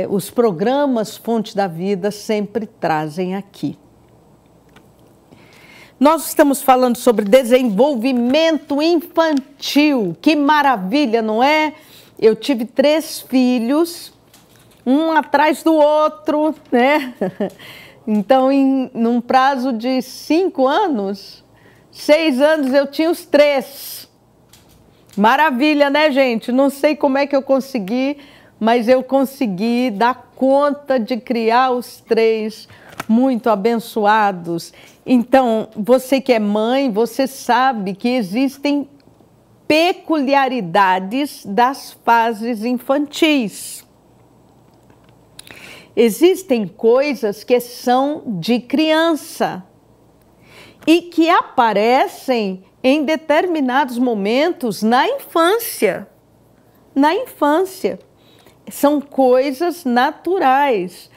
os programas Fonte da Vida sempre trazem aqui. Nós estamos falando sobre desenvolvimento infantil. Que maravilha, não é? Eu tive 3 filhos, um atrás do outro, né? Então, num prazo de 5 anos, 6 anos, eu tinha os 3. Maravilha, né, gente? Não sei como é que eu consegui, mas eu consegui dar conta de criar os 3 muito abençoados. Então, você que é mãe, você sabe que existem peculiaridades das fases infantis. Existem coisas que são de criança e que aparecem em determinados momentos na infância. Na infância. São coisas naturais.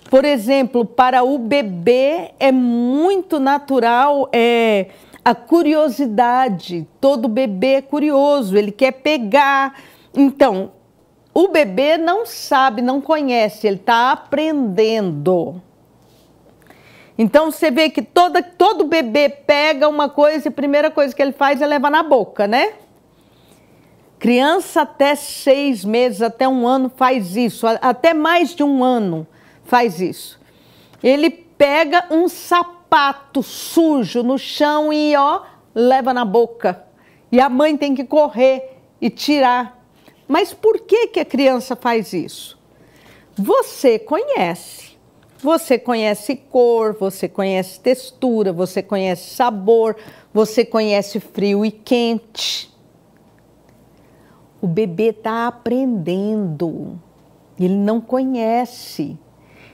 Por exemplo, para o bebê é muito natural a curiosidade. Todo bebê é curioso, ele quer pegar. Então, o bebê não sabe, não conhece, ele está aprendendo. Então, você vê que todo bebê pega uma coisa e a primeira coisa que ele faz é levar na boca, né? Criança até 6 meses, até 1 ano faz isso, até mais de 1 ano faz isso. Ele pega um sapato sujo no chão e, leva na boca. E a mãe tem que correr e tirar. Mas por que a criança faz isso? Você conhece. Você conhece cor, você conhece textura, você conhece sabor, você conhece frio e quente. O bebê está aprendendo. Ele não conhece.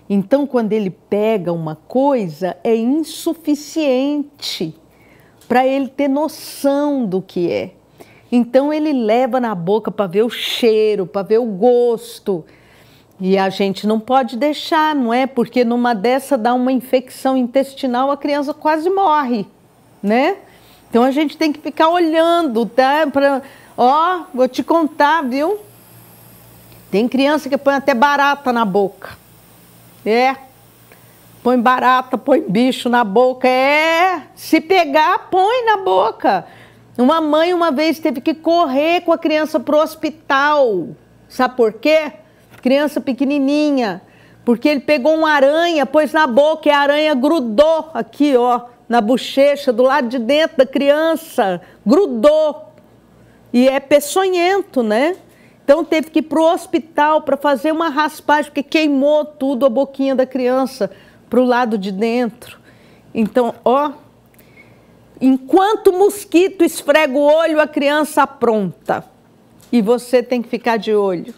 Então, quando ele pega uma coisa, é insuficiente para ele ter noção do que é. Então, ele leva na boca para ver o cheiro, para ver o gosto. E a gente não pode deixar, não é? Porque numa dessa dá uma infecção intestinal, a criança quase morre, né? Então, a gente tem que ficar olhando, tá? Vou te contar, viu? Tem criança que põe até barata na boca. Põe barata, põe bicho na boca. Se pegar, põe na boca. Uma mãe uma vez teve que correr com a criança para o hospital. Sabe por quê? Criança pequenininha. Porque ele pegou uma aranha, pôs na boca e a aranha grudou aqui, na bochecha, do lado de dentro da criança. Grudou. E é peçonhento, né? Então teve que ir para o hospital para fazer uma raspagem, porque queimou tudo a boquinha da criança para o lado de dentro. Então, enquanto o mosquito esfrega o olho, a criança apronta. E você tem que ficar de olho.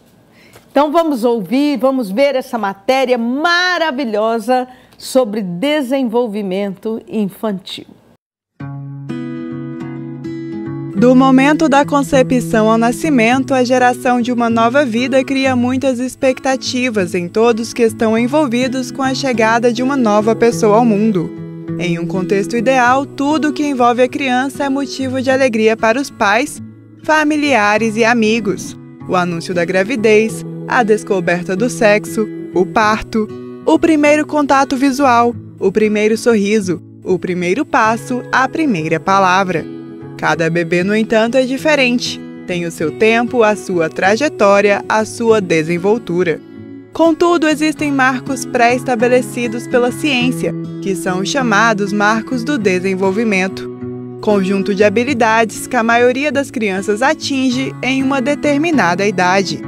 Então vamos ouvir, vamos ver essa matéria maravilhosa sobre desenvolvimento infantil. Do momento da concepção ao nascimento, a geração de uma nova vida cria muitas expectativas em todos que estão envolvidos com a chegada de uma nova pessoa ao mundo. Em um contexto ideal, tudo que envolve a criança é motivo de alegria para os pais, familiares e amigos. O anúncio da gravidez, a descoberta do sexo, o parto, o primeiro contato visual, o primeiro sorriso, o primeiro passo, a primeira palavra. Cada bebê, no entanto, é diferente. Tem o seu tempo, a sua trajetória, a sua desenvoltura. Contudo, existem marcos pré-estabelecidos pela ciência, que são os chamados marcos do desenvolvimento. Conjunto de habilidades que a maioria das crianças atinge em uma determinada idade.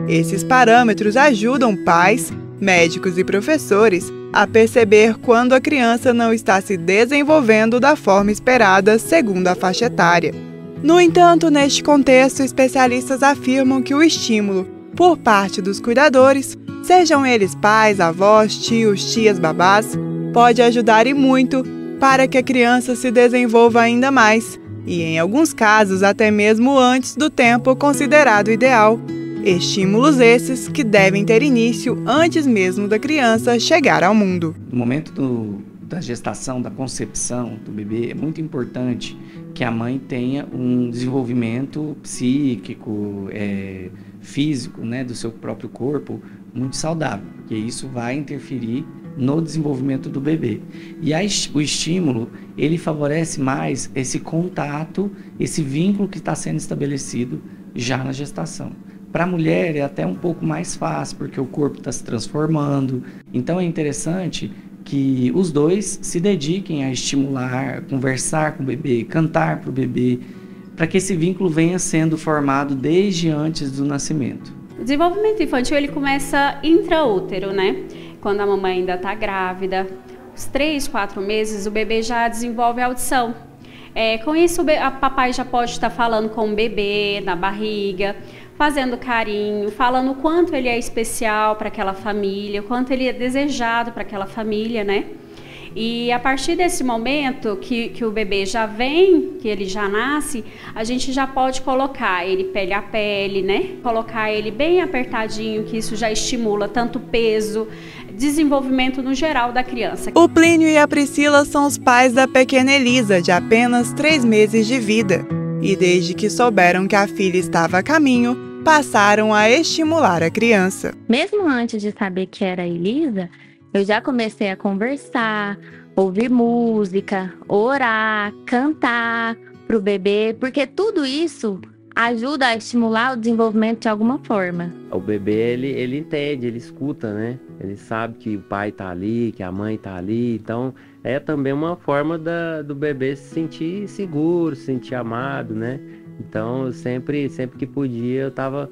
Esses parâmetros ajudam pais, médicos e professores a perceber quando a criança não está se desenvolvendo da forma esperada segundo a faixa etária. No entanto, neste contexto, especialistas afirmam que o estímulo por parte dos cuidadores, sejam eles pais, avós, tios, tias, babás, pode ajudar e muito para que a criança se desenvolva ainda mais e, em alguns casos, até mesmo antes do tempo considerado ideal. Estímulos esses que devem ter início antes mesmo da criança chegar ao mundo. No momento da gestação, da concepção do bebê, é muito importante que a mãe tenha um desenvolvimento psíquico, físico, né, do seu próprio corpo muito saudável, porque isso vai interferir no desenvolvimento do bebê. E o estímulo, ele favorece mais esse contato, esse vínculo que está sendo estabelecido já na gestação. Para a mulher é até um pouco mais fácil, porque o corpo está se transformando. Então é interessante que os dois se dediquem a estimular, conversar com o bebê, cantar para o bebê, para que esse vínculo venha sendo formado desde antes do nascimento. O desenvolvimento infantil ele começa intraútero, né? Quando a mamãe ainda está grávida, os 3, 4 meses, o bebê já desenvolve a audição. Com isso, a papai já pode estar falando com o bebê na barriga, fazendo carinho, falando o quanto ele é especial para aquela família, o quanto ele é desejado para aquela família, né? E a partir desse momento que o bebê já vem, que ele já nasce, a gente já pode colocar ele pele a pele, né? Colocar ele bem apertadinho, que isso já estimula tanto peso, desenvolvimento no geral da criança. O Plínio e a Priscila são os pais da pequena Elisa, de apenas 3 meses de vida. E desde que souberam que a filha estava a caminho, passaram a estimular a criança. Mesmo antes de saber que era a Elisa, eu já comecei a conversar, ouvir música, orar, cantar para o bebê, porque tudo isso ajuda a estimular o desenvolvimento de alguma forma. O bebê, ele entende, ele escuta, né? Ele sabe que o pai tá ali, que a mãe tá ali, então é também uma forma do bebê se sentir seguro, se sentir amado, né? Então, sempre que podia, eu tava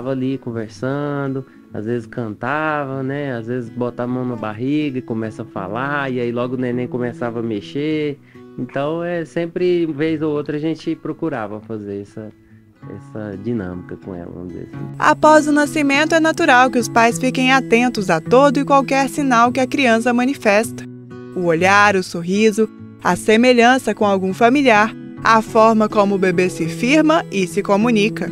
ali conversando, às vezes cantava, né? Às vezes botava a mão na barriga e começa a falar, e aí logo o neném começava a mexer. Então, sempre, vez ou outra, a gente procurava fazer essa dinâmica com ela, vamos dizer assim. Após o nascimento, é natural que os pais fiquem atentos a todo e qualquer sinal que a criança manifesta. O olhar, o sorriso, a semelhança com algum familiar, a forma como o bebê se firma e se comunica.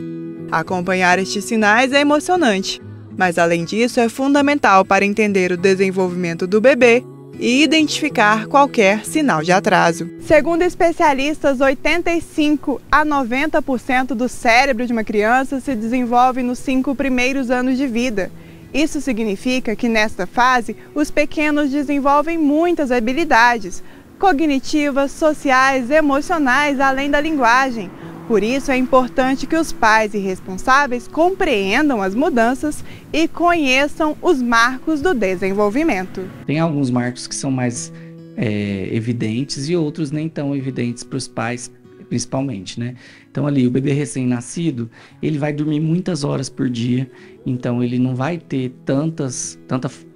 Acompanhar estes sinais é emocionante, mas além disso é fundamental para entender o desenvolvimento do bebê e identificar qualquer sinal de atraso. Segundo especialistas, 85% a 90% do cérebro de uma criança se desenvolve nos 5 primeiros anos de vida. Isso significa que nesta fase, os pequenos desenvolvem muitas habilidades cognitivas, sociais, emocionais, além da linguagem. Por isso é importante que os pais e responsáveis compreendam as mudanças e conheçam os marcos do desenvolvimento. Tem alguns marcos que são mais evidentes e outros nem tão evidentes para os pais, principalmente, né? Então ali, o bebê recém-nascido, ele vai dormir muitas horas por dia, então ele não vai ter tanta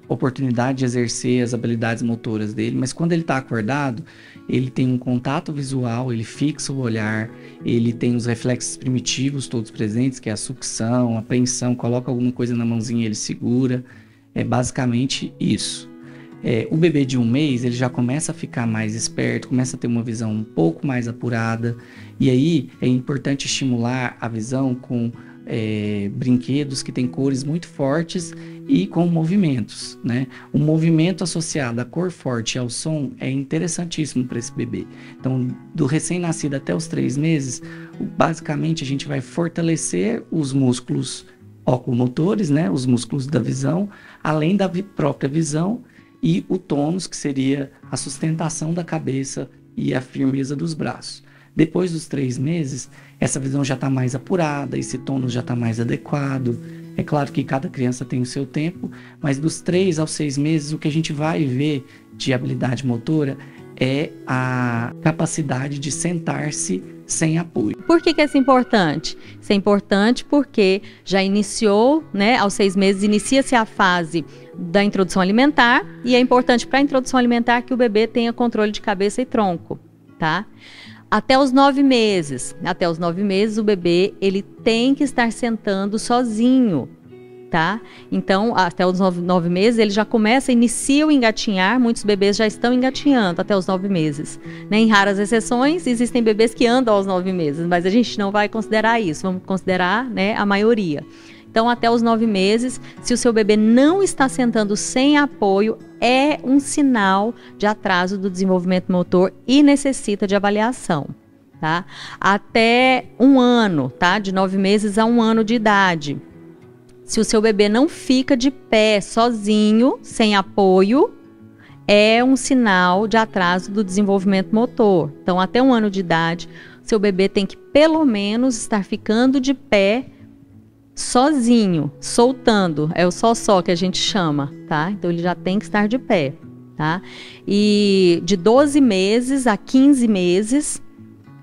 oportunidade de exercer as habilidades motoras dele, mas quando ele está acordado, ele tem um contato visual, ele fixa o olhar, ele tem os reflexos primitivos todos presentes, que é a sucção, a apreensão, coloca alguma coisa na mãozinha e ele segura, é basicamente isso. O bebê de 1 mês, ele já começa a ficar mais esperto, começa a ter uma visão um pouco mais apurada, e aí é importante estimular a visão com brinquedos que têm cores muito fortes e com movimentos, né? O movimento associado à cor forte e ao som é interessantíssimo para esse bebê. Então, do recém-nascido até os 3 meses, basicamente a gente vai fortalecer os músculos oculomotores, né? Os músculos da visão, além da própria visão, e o tônus, que seria a sustentação da cabeça e a firmeza dos braços. Depois dos 3 meses, essa visão já está mais apurada, esse tônus já está mais adequado. É claro que cada criança tem o seu tempo, mas dos 3 aos 6 meses, o que a gente vai ver de habilidade motora é a capacidade de sentar-se sem apoio. Por que isso é importante? Isso é importante porque já iniciou, né, aos 6 meses, inicia-se a fase da introdução alimentar, e é importante para a introdução alimentar que o bebê tenha controle de cabeça e tronco, tá? Até os 9 meses, o bebê ele tem que estar sentando sozinho, tá? Então, até os 9 meses, ele já inicia o engatinhar, muitos bebês já estão engatinhando até os 9 meses. Né? Em raras exceções, existem bebês que andam aos 9 meses, mas a gente não vai considerar isso, vamos considerar, né, a maioria. Então, até os 9 meses, se o seu bebê não está sentando sem apoio, é um sinal de atraso do desenvolvimento motor e necessita de avaliação, tá? Até 1 ano, tá? De 9 meses a 1 ano de idade. Se o seu bebê não fica de pé sozinho, sem apoio, é um sinal de atraso do desenvolvimento motor. Então, até 1 ano de idade, seu bebê tem que pelo menos estar ficando de pé sozinho, soltando. É o só que a gente chama, tá? Então, ele já tem que estar de pé, tá? E de 12 meses a 15 meses,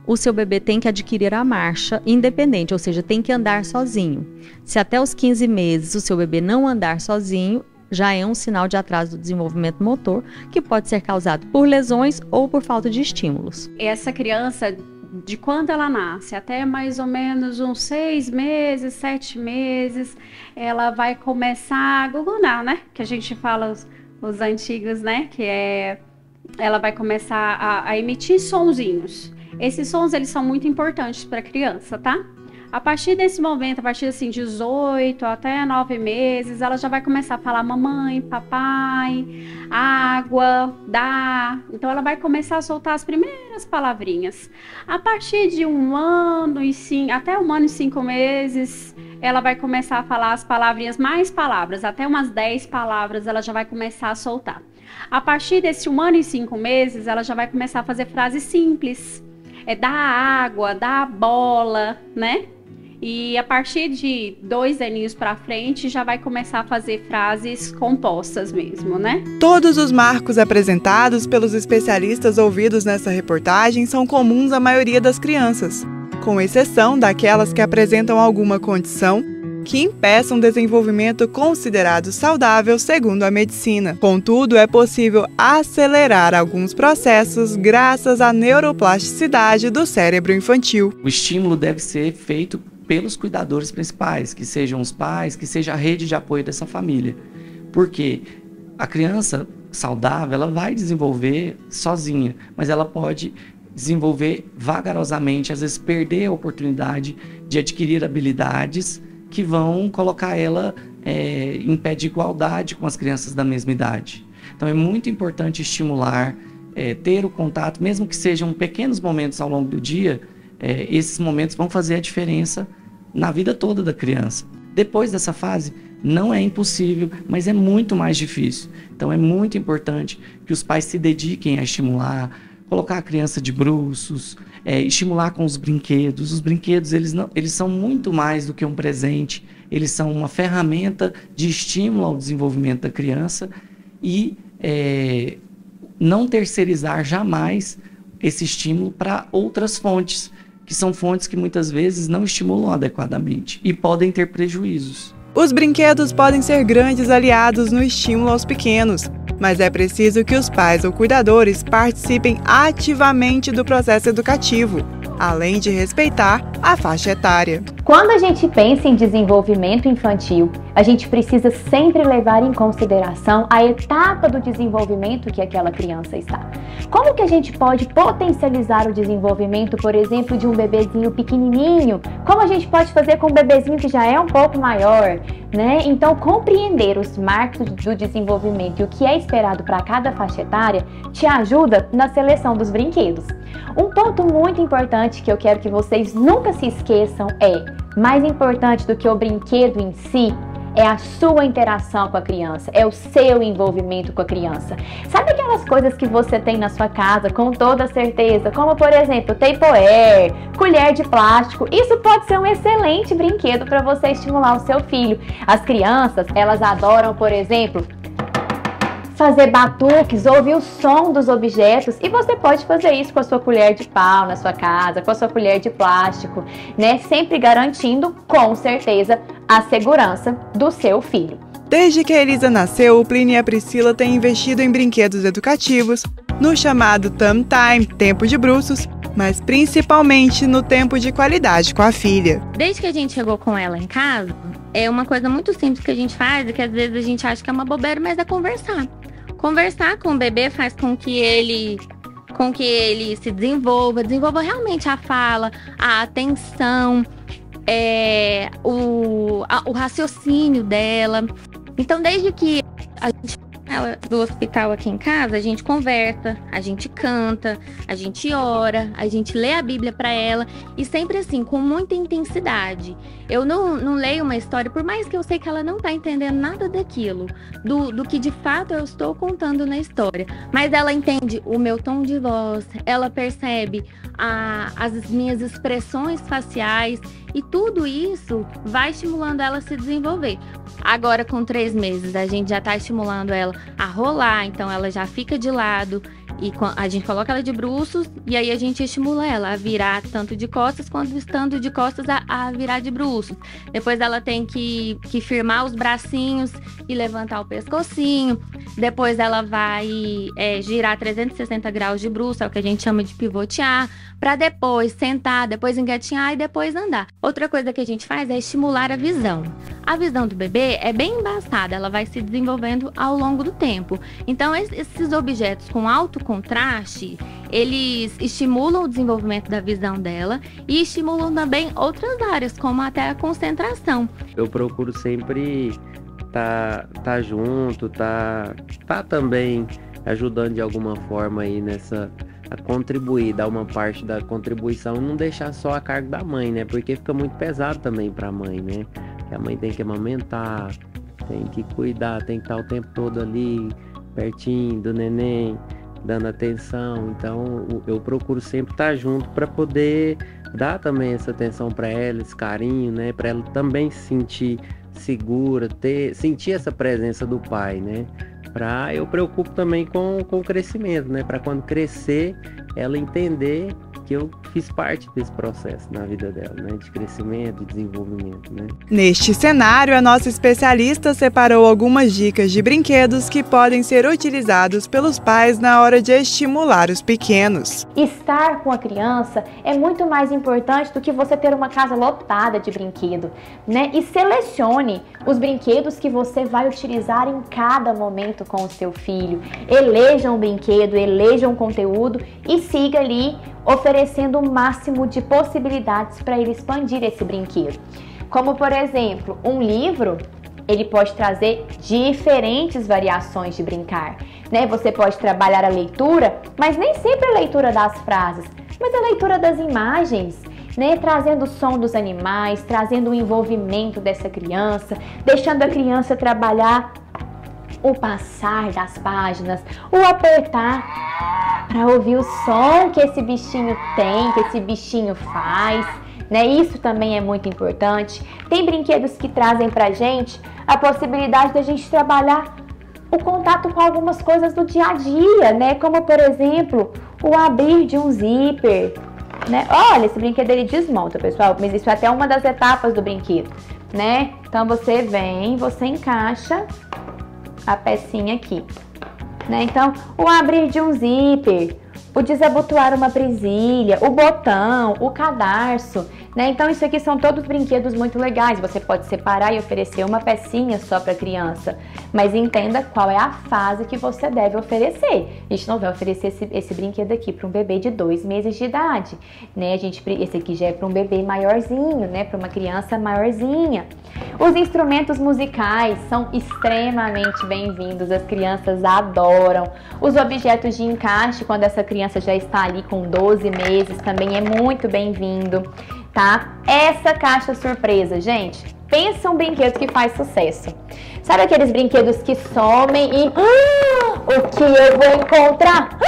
o seu bebê tem que adquirir a marcha independente, ou seja, tem que andar sozinho. Se até os 15 meses o seu bebê não andar sozinho, já é um sinal de atraso do desenvolvimento motor, que pode ser causado por lesões ou por falta de estímulos. Essa criança, de quando ela nasce até mais ou menos uns 6 meses, 7 meses, ela vai começar a gugunar, né? Que a gente fala os antigos, né? Que é, ela vai começar a emitir sonzinhos. Esses sons, eles são muito importantes para a criança, tá? A partir desse momento, a partir assim, 18 até 9 meses, ela já vai começar a falar mamãe, papai, água, dá. Então, ela vai começar a soltar as primeiras palavrinhas. A partir de 1 ano até 1 ano e 5 meses, ela vai começar a falar as palavrinhas, mais palavras, até umas 10 palavras ela já vai começar a soltar. A partir desse 1 ano e 5 meses, ela já vai começar a fazer frases simples. Dá água, dá bola, né? E a partir de 2 aninhos para frente, já vai começar a fazer frases compostas mesmo, né? Todos os marcos apresentados pelos especialistas ouvidos nessa reportagem são comuns à maioria das crianças, com exceção daquelas que apresentam alguma condição que impeçam um desenvolvimento considerado saudável segundo a medicina. Contudo, é possível acelerar alguns processos graças à neuroplasticidade do cérebro infantil. O estímulo deve ser feito pelos cuidadores principais, que sejam os pais, que seja a rede de apoio dessa família. Porque a criança saudável, ela vai desenvolver sozinha, mas ela pode desenvolver vagarosamente, às vezes perder a oportunidade de adquirir habilidades que vão colocar ela em pé de igualdade com as crianças da mesma idade. Então é muito importante estimular, ter o contato, mesmo que sejam pequenos momentos ao longo do dia, esses momentos vão fazer a diferença na vida toda da criança. Depois dessa fase, não é impossível, mas é muito mais difícil. Então é muito importante que os pais se dediquem a estimular, colocar a criança de bruços, estimular com os brinquedos. Os brinquedos, eles são muito mais do que um presente, eles são uma ferramenta de estímulo ao desenvolvimento da criança e não terceirizar jamais esse estímulo para outras fontes, que são fontes que muitas vezes não estimulam adequadamente e podem ter prejuízos. Os brinquedos podem ser grandes aliados no estímulo aos pequenos, mas é preciso que os pais ou cuidadores participem ativamente do processo educativo, além de respeitar a faixa etária. Quando a gente pensa em desenvolvimento infantil, a gente precisa sempre levar em consideração a etapa do desenvolvimento que aquela criança está. Como que a gente pode potencializar o desenvolvimento, por exemplo, de um bebezinho pequenininho? Como a gente pode fazer com um bebezinho que já é um pouco maior, né? Então, compreender os marcos do desenvolvimento e o que é esperado para cada faixa etária te ajuda na seleção dos brinquedos. Um ponto muito importante que eu quero que vocês nunca se esqueçam mais importante do que o brinquedo em si, é a sua interação com a criança, é o seu envolvimento com a criança. Sabe aquelas coisas que você tem na sua casa com toda certeza, como por exemplo, Tupperware, colher de plástico? Isso pode ser um excelente brinquedo para você estimular o seu filho. As crianças, elas adoram, por exemplo, fazer batuques, ouvir o som dos objetos, e você pode fazer isso com a sua colher de pau na sua casa, com a sua colher de plástico, né? Sempre garantindo, com certeza, a segurança do seu filho. Desde que a Elisa nasceu, o Plínio e a Priscila têm investido em brinquedos educativos, no chamado Thumb Time, tempo de bruços, mas principalmente no tempo de qualidade com a filha. Desde que a gente chegou com ela em casa, é uma coisa muito simples que a gente faz, e que às vezes a gente acha que é uma bobeira, mas é conversar. Conversar com o bebê faz com que ele se desenvolva realmente a fala, a atenção, o raciocínio dela. Então, desde que a gente do hospital aqui em casa, a gente conversa, a gente canta, a gente ora, a gente lê a Bíblia para ela e sempre assim, com muita intensidade. Eu não leio uma história, por mais que eu sei que ela não tá entendendo nada daquilo, do que de fato eu estou contando na história. Mas ela entende o meu tom de voz, ela percebe as minhas expressões faciais e tudo isso vai estimulando ela a se desenvolver. Agora, com 3 meses, a gente já está estimulando ela a rolar, então ela já fica de lado e a gente coloca ela de bruços e aí a gente estimula ela a virar tanto de costas quanto estando de costas a virar de bruços. Depois ela tem que firmar os bracinhos e levantar o pescocinho. Depois ela vai girar 360 graus de bruços, é o que a gente chama de pivotear, para depois sentar, depois engatinhar e depois andar. Outra coisa que a gente faz é estimular a visão. A visão do bebê é bem embaçada, ela vai se desenvolvendo ao longo do tempo. Então, esses objetos com alto contraste, eles estimulam o desenvolvimento da visão dela e estimulam também outras áreas, como até a concentração. Eu procuro sempre tá junto, tá também ajudando de alguma forma aí a contribuir, dar uma parte da contribuição e não deixar só a cargo da mãe, né? Porque fica muito pesado também pra mãe, né? Porque a mãe tem que amamentar, tem que cuidar, tem que estar o tempo todo ali, pertinho do neném, dando atenção. Então eu procuro sempre estar junto para poder dar também essa atenção para ela, esse carinho, né? Para ela também se sentir segura, sentir essa presença do pai, né? Eu preocupo também com o crescimento, né? Para quando crescer, ela entender que eu fiz parte desse processo na vida dela, né? De crescimento, de desenvolvimento, né? Neste cenário, a nossa especialista separou algumas dicas de brinquedos que podem ser utilizados pelos pais na hora de estimular os pequenos. Estar com a criança é muito mais importante do que você ter uma casa lotada de brinquedo, né? E selecione os brinquedos que você vai utilizar em cada momento com o seu filho. Eleja um brinquedo, eleja um conteúdo e siga ali oferecendo o máximo de possibilidades para ele expandir esse brinquedo. Como, por exemplo, um livro, ele pode trazer diferentes variações de brincar, né? Você pode trabalhar a leitura, mas nem sempre a leitura das frases, mas a leitura das imagens, né? Trazendo o som dos animais, trazendo o envolvimento dessa criança, deixando a criança trabalhar o passar das páginas, o apertar para ouvir o som que esse bichinho tem, que esse bichinho faz, né? Isso também é muito importante. Tem brinquedos que trazem pra gente a possibilidade da gente trabalhar o contato com algumas coisas do dia a dia, né? Como, por exemplo, o abrir de um zíper, né? Olha, esse brinquedo ele desmonta, pessoal, mas isso é até uma das etapas do brinquedo, né? Então você vem, você encaixa a pecinha aqui, né? Então, o abrir de um zíper, o desabotoar uma presilha, o botão, o cadarço, né? Então, isso aqui são todos brinquedos muito legais. Você pode separar e oferecer uma pecinha só para a criança, mas entenda qual é a fase que você deve oferecer. A gente não vai oferecer esse brinquedo aqui para um bebê de 2 meses de idade, né? Esse aqui já é para um bebê maiorzinho, né? Para uma criança maiorzinha. Os instrumentos musicais são extremamente bem-vindos, as crianças adoram. Os objetos de encaixe, quando essa criança já está ali com 12 meses, também é muito bem-vindo, tá? Essa caixa surpresa, gente, pensa um brinquedo que faz sucesso. Sabe aqueles brinquedos que somem e... o que eu vou encontrar?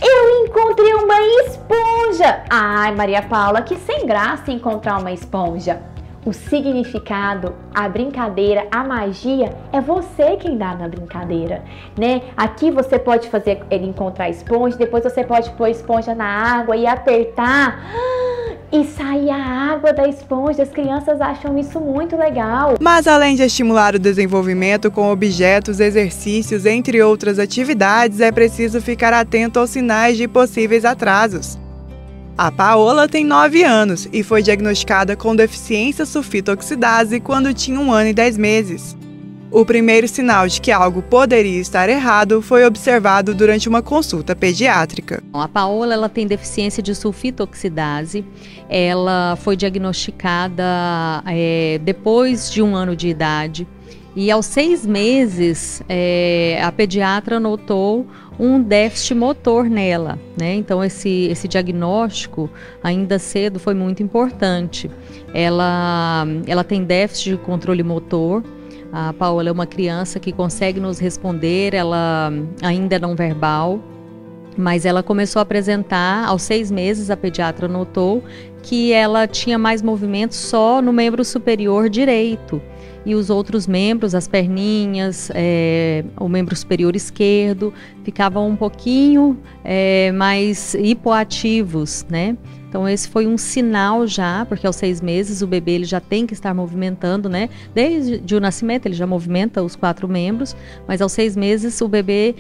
Eu encontrei uma esponja! Ai, Maria Paula, que sem graça encontrar uma esponja. O significado, a brincadeira, a magia é você quem dá na brincadeira, né? Aqui você pode fazer ele encontrar a esponja, depois você pode pôr a esponja na água e apertar e sair a água da esponja. As crianças acham isso muito legal. Mas além de estimular o desenvolvimento com objetos, exercícios, entre outras atividades, é preciso ficar atento aos sinais de possíveis atrasos. A Paola tem 9 anos e foi diagnosticada com deficiência sulfitoxidase quando tinha 1 ano e 10 meses. O primeiro sinal de que algo poderia estar errado foi observado durante uma consulta pediátrica. A Paola ela tem deficiência de sulfitoxidase. Ela foi diagnosticada depois de 1 ano de idade. E aos 6 meses, a pediatra notou um déficit motor nela, né? Então esse diagnóstico ainda cedo foi muito importante. Ela tem déficit de controle motor. A Paola é uma criança que consegue nos responder, ela ainda é não verbal, mas ela começou a apresentar, aos 6 meses a pediatra notou que ela tinha mais movimento só no membro superior direito. E os outros membros, as perninhas, o membro superior esquerdo, ficavam um pouquinho mais hipoativos, né? Então esse foi um sinal já, porque aos 6 meses o bebê ele já tem que estar movimentando, né? Desde o nascimento ele já movimenta os 4 membros, mas aos 6 meses o bebê,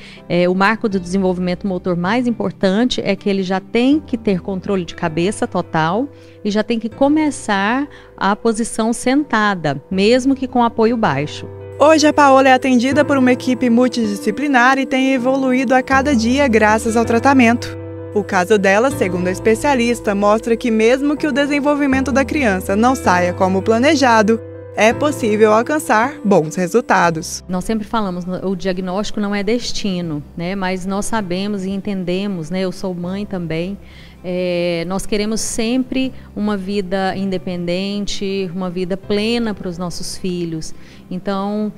o marco do desenvolvimento motor mais importante é que ele já tem que ter controle de cabeça total e já tem que começar a posição sentada, mesmo que com apoio baixo. Hoje a Paola é atendida por uma equipe multidisciplinar e tem evoluído a cada dia graças ao tratamento. O caso dela, segundo a especialista, mostra que mesmo que o desenvolvimento da criança não saia como planejado, é possível alcançar bons resultados. Nós sempre falamos, o diagnóstico não é destino, né? Mas nós sabemos e entendemos, né? Eu sou mãe também. Nós queremos sempre uma vida independente, uma vida plena para os nossos filhos. Então,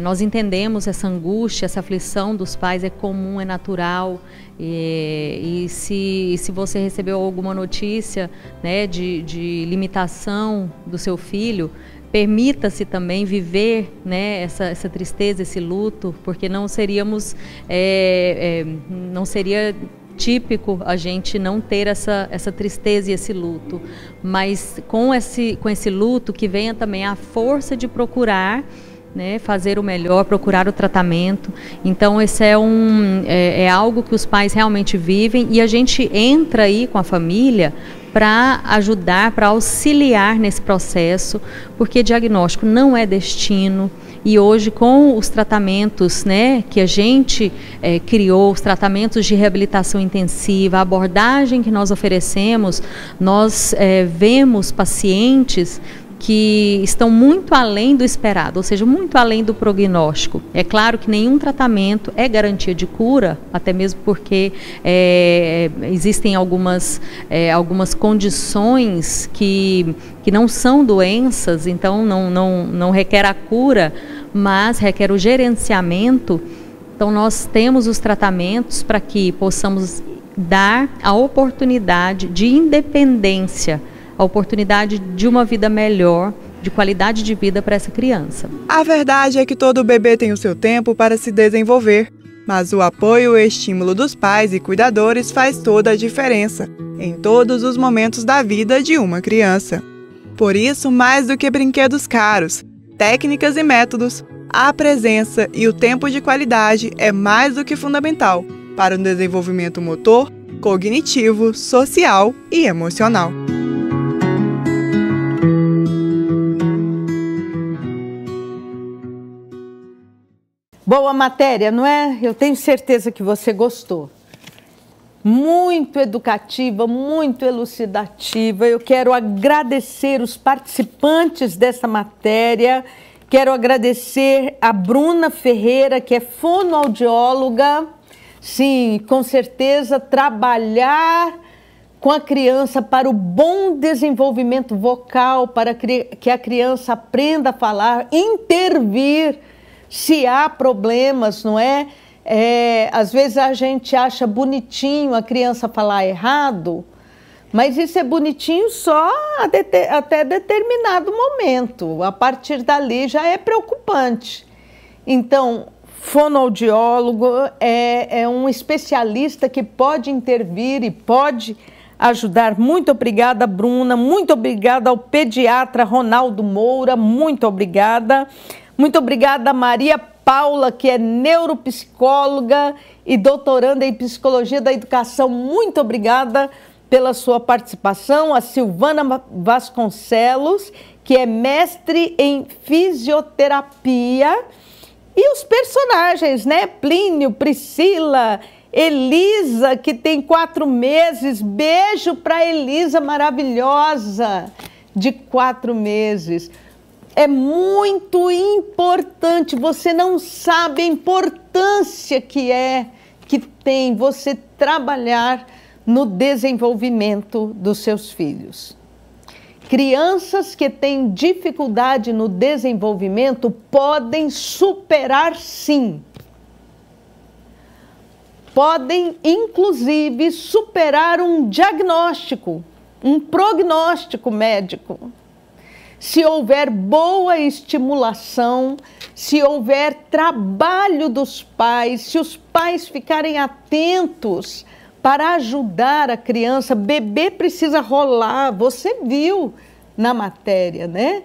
nós entendemos essa angústia, essa aflição dos pais, é comum, é natural. E se você recebeu alguma notícia, né, de limitação do seu filho, permita-se também viver, né, essa tristeza, esse luto, porque não seríamos, não seria típico a gente não ter essa tristeza e esse luto, mas com esse luto que venha também a força de procurar, né, fazer o melhor, procurar o tratamento. Então esse é algo que os pais realmente vivem e a gente entra aí com a família para ajudar, para auxiliar nesse processo, porque diagnóstico não é destino. E hoje, com os tratamentos, né, que a gente criou, os tratamentos de reabilitação intensiva, a abordagem que nós oferecemos, nós vemos pacientes que estão muito além do esperado, ou seja, muito além do prognóstico. É claro que nenhum tratamento é garantia de cura, até mesmo porque existem algumas condições que não são doenças, então não requer a cura, mas requer o gerenciamento. Então nós temos os tratamentos para que possamos dar a oportunidade de independência, a oportunidade de uma vida melhor, de qualidade de vida para essa criança. A verdade é que todo bebê tem o seu tempo para se desenvolver, mas o apoio e estímulo dos pais e cuidadores faz toda a diferença em todos os momentos da vida de uma criança. Por isso, mais do que brinquedos caros, técnicas e métodos, a presença e o tempo de qualidade é mais do que fundamental para o desenvolvimento motor, cognitivo, social e emocional. Boa matéria, não é? Eu tenho certeza que você gostou. Muito educativa, muito elucidativa. Eu quero agradecer os participantes dessa matéria. Quero agradecer a Bruna Ferreira, que é fonoaudióloga. Sim, com certeza, trabalhar com a criança para o bom desenvolvimento vocal, para que a criança aprenda a falar, intervir se há problemas, não é? Às vezes a gente acha bonitinho a criança falar errado, mas isso é bonitinho só até determinado momento. A partir dali já é preocupante. Então, fonoaudiólogo é um especialista que pode intervir e pode ajudar. Muito obrigada, Bruna. Muito obrigada ao pediatra Ronaldo Moura. Muito obrigada. Muito obrigada, Maria Paula, que é neuropsicóloga e doutoranda em Psicologia da Educação. Muito obrigada pela sua participação. A Silvana Vasconcelos, que é mestre em fisioterapia. E os personagens, né? Plínio, Priscila, Elisa, que tem 4 meses. Beijo para Elisa, maravilhosa, de 4 meses. É muito importante, você não sabe a importância que tem você trabalhar no desenvolvimento dos seus filhos. Crianças que têm dificuldade no desenvolvimento podem superar, sim. Podem, inclusive, superar um diagnóstico, um prognóstico médico. Se houver boa estimulação, se houver trabalho dos pais, se os pais ficarem atentos para ajudar a criança, bebê precisa rolar, você viu na matéria, né?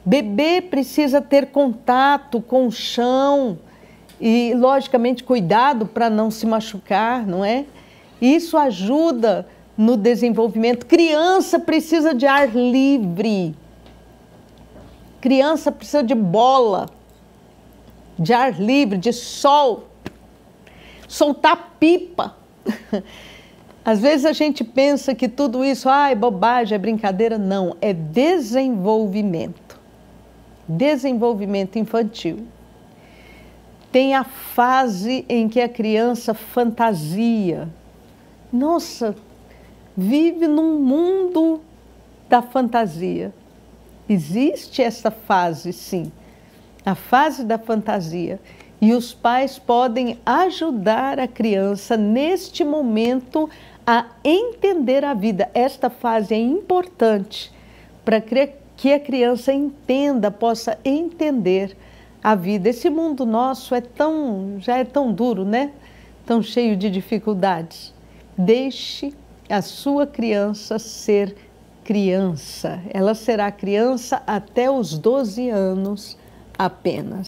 Bebê precisa ter contato com o chão e, logicamente, cuidado para não se machucar, não é? Isso ajuda no desenvolvimento. Criança precisa de ar livre. Criança precisa de bola, de ar livre, de sol, soltar pipa. Às vezes a gente pensa que tudo isso é bobagem, é brincadeira. Não, é desenvolvimento. Desenvolvimento infantil. Tem a fase em que a criança fantasia. Nossa, vive num mundo da fantasia. Existe essa fase, sim, a fase da fantasia. E os pais podem ajudar a criança neste momento a entender a vida. Esta fase é importante para que a criança entenda, possa entender a vida. Esse mundo nosso já é tão duro, né? Tão cheio de dificuldades. Deixe a sua criança ser criança. Ela será criança até os 12 anos apenas.